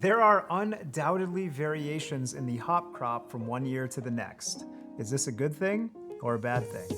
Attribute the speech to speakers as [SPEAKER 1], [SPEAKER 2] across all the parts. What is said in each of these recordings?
[SPEAKER 1] There are undoubtedly variations in the hop crop from one year to the next. Is this a good thing or a bad thing?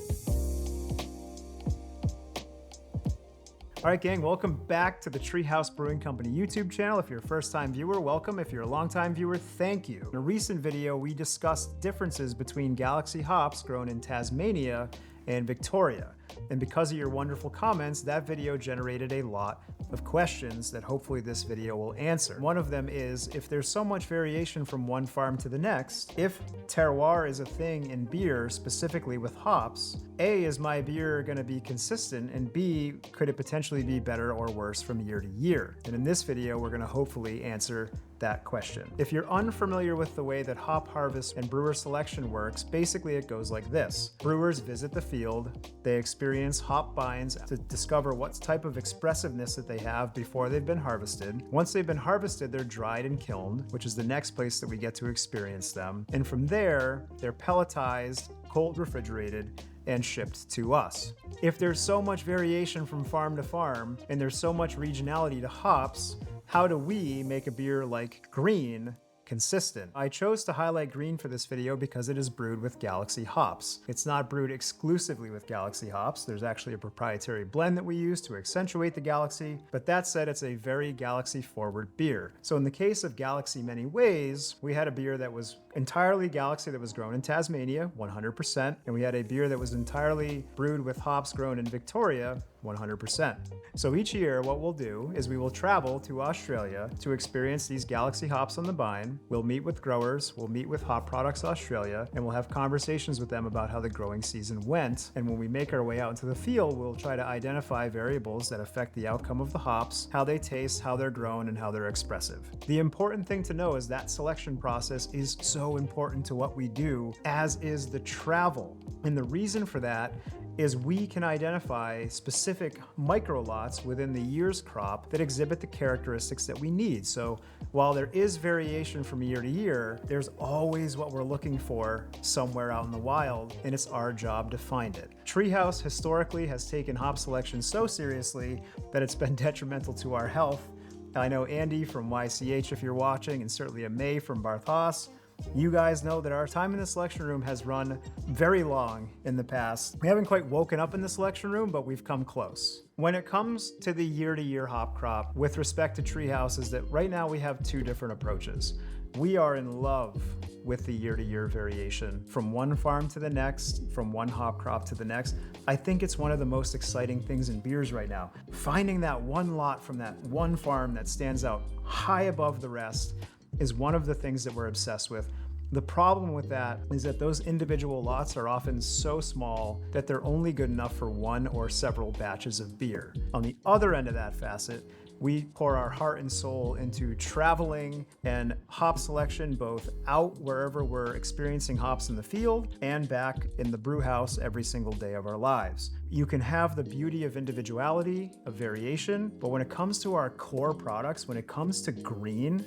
[SPEAKER 1] All right, gang, welcome back to the House Brewing Company YouTube channel. If you're a first-time viewer, welcome. If you're a long-time viewer, thank you. In a recent video, we discussed differences between Galaxy hops grown in Tasmania and Victoria. And because of your wonderful comments, that video generated a lot of questions that hopefully this video will answer. One of them is, if there's so much variation from one farm to the next, if terroir is a thing in beer, specifically with hops, A, is my beer gonna be consistent? And B, could it potentially be better or worse from year to year? And in this video, we're gonna hopefully answer that question. If you're unfamiliar with the way that hop harvest and brewer selection works, basically it goes like this. Brewers visit the field, they experience hop binds to discover what type of expressiveness that they have before they've been harvested. Once they've been harvested, they're dried and kilned, which is the next place that we get to experience them. And from there, they're pelletized, cold refrigerated, and shipped to us. If there's so much variation from farm to farm, and there's so much regionality to hops, how do we make a beer like Green consistent? I chose to highlight Green for this video because it is brewed with Galaxy hops. It's not brewed exclusively with Galaxy hops. There's actually a proprietary blend that we use to accentuate the Galaxy, but that said, it's a very Galaxy forward beer. So in the case of Galaxy Many Ways, we had a beer that was entirely Galaxy that was grown in Tasmania, 100%, and we had a beer that was entirely brewed with hops grown in Victoria, 100%. So each year, what we'll do is we will travel to Australia to experience these Galaxy hops on the vine. We'll meet with growers, we'll meet with Hop Products Australia, and we'll have conversations with them about how the growing season went. And when we make our way out into the field, we'll try to identify variables that affect the outcome of the hops, how they taste, how they're grown, and how they're expressive. The important thing to know is that selection process is so important to what we do, as is the travel. And the reason for that is we can identify specific micro lots within the year's crop that exhibit the characteristics that we need. So while there is variation from year to year, there's always what we're looking for somewhere out in the wild, and it's our job to find it. Treehouse historically has taken hop selection so seriously that it's been detrimental to our health. I know Andy from YCH, if you're watching, and certainly a May from Barthas. You guys know that our time in the selection room has run very long in the past. We haven't quite woken up in the selection room, but we've come close. When it comes to the year-to-year hop crop, with respect to Treehouse, is that right now we have two different approaches. We are in love with the year-to-year variation from one farm to the next, from one hop crop to the next. I think it's one of the most exciting things in beers right now. Finding that one lot from that one farm that stands out high above the rest is one of the things that we're obsessed with. The problem with that is that those individual lots are often so small that they're only good enough for one or several batches of beer. On the other end of that facet, we pour our heart and soul into traveling and hop selection, both out wherever we're experiencing hops in the field and back in the brew house every single day of our lives. You can have the beauty of individuality, of variation, but when it comes to our core products, when it comes to Green,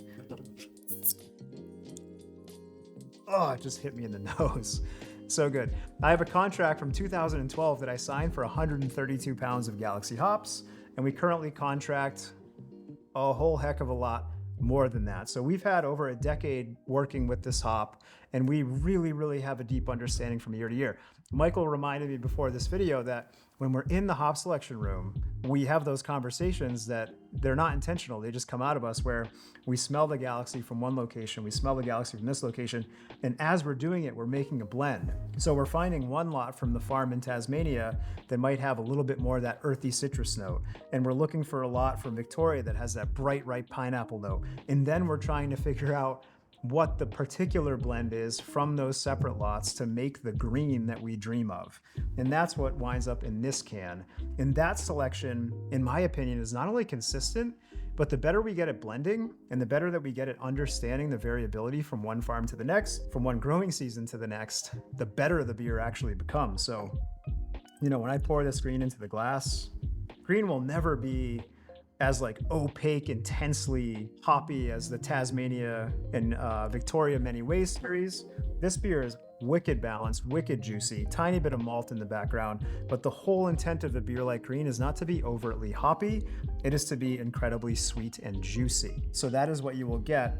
[SPEAKER 1] oh, it just hit me in the nose. So good. I have a contract from 2012 that I signed for 132 pounds of Galaxy hops, and we currently contract a whole heck of a lot more than that. So we've had over a decade working with this hop, and we really have a deep understanding from year to year. Michael reminded me before this video that when we're in the hop selection room, we have those conversations that they're not intentional. They just come out of us, where we smell the Galaxy from one location, we smell the Galaxy from this location, and as we're doing it, we're making a blend. So we're finding one lot from the farm in Tasmania that might have a little bit more of that earthy citrus note, and we're looking for a lot from Victoria that has that bright, ripe pineapple note. And then we're trying to figure out what the particular blend is from those separate lots to make the Green that we dream of. And that's what winds up in this can. And that selection, in my opinion, is not only consistent, but the better we get at blending and the better that we get at understanding the variability from one farm to the next, from one growing season to the next, the better the beer actually becomes. So, you know, when I pour this Green into the glass, Green will never be as like opaque, intensely hoppy as the Tasmania and Victoria Many Ways series. This beer is wicked balanced, wicked juicy, tiny bit of malt in the background, but the whole intent of a beer like Green is not to be overtly hoppy. It is to be incredibly sweet and juicy. So that is what you will get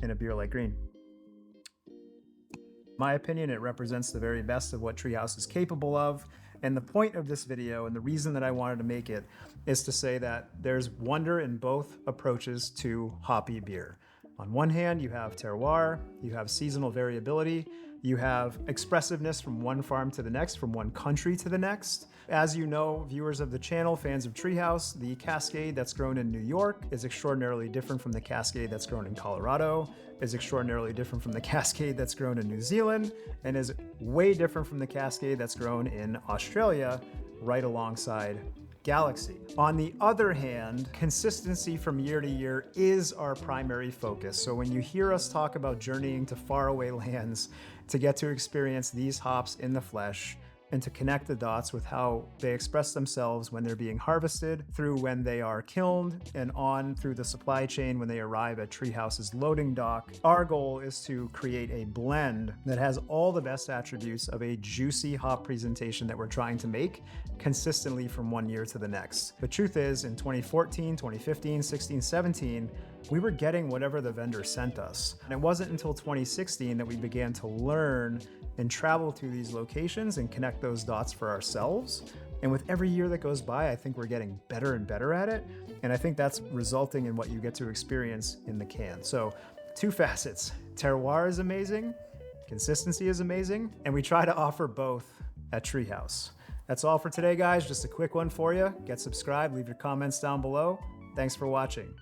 [SPEAKER 1] in a beer like Green. In my opinion, it represents the very best of what Treehouse is capable of. And the point of this video, and the reason that I wanted to make it, is to say that there's wonder in both approaches to hoppy beer. On one hand, you have terroir, you have seasonal variability, you have expressiveness from one farm to the next, from one country to the next. As you know, viewers of the channel, fans of Treehouse, the Cascade that's grown in New York is extraordinarily different from the Cascade that's grown in Colorado, is extraordinarily different from the Cascade that's grown in New Zealand, and is way different from the Cascade that's grown in Australia, right alongside Galaxy. On the other hand, consistency from year to year is our primary focus. So when you hear us talk about journeying to faraway lands to get to experience these hops in the flesh, and to connect the dots with how they express themselves when they're being harvested, through when they are kilned, and on through the supply chain when they arrive at Treehouse's loading dock. Our goal is to create a blend that has all the best attributes of a juicy hop presentation that we're trying to make consistently from one year to the next. The truth is, in 2014, 2015, 16, 17, we were getting whatever the vendor sent us. And it wasn't until 2016 that we began to learn and travel to these locations and connect those dots for ourselves. And with every year that goes by, I think we're getting better and better at it. And I think that's resulting in what you get to experience in the can. So two facets: terroir is amazing, consistency is amazing, and we try to offer both at Treehouse. That's all for today, guys. Just a quick one for you. Get subscribed, leave your comments down below. Thanks for watching.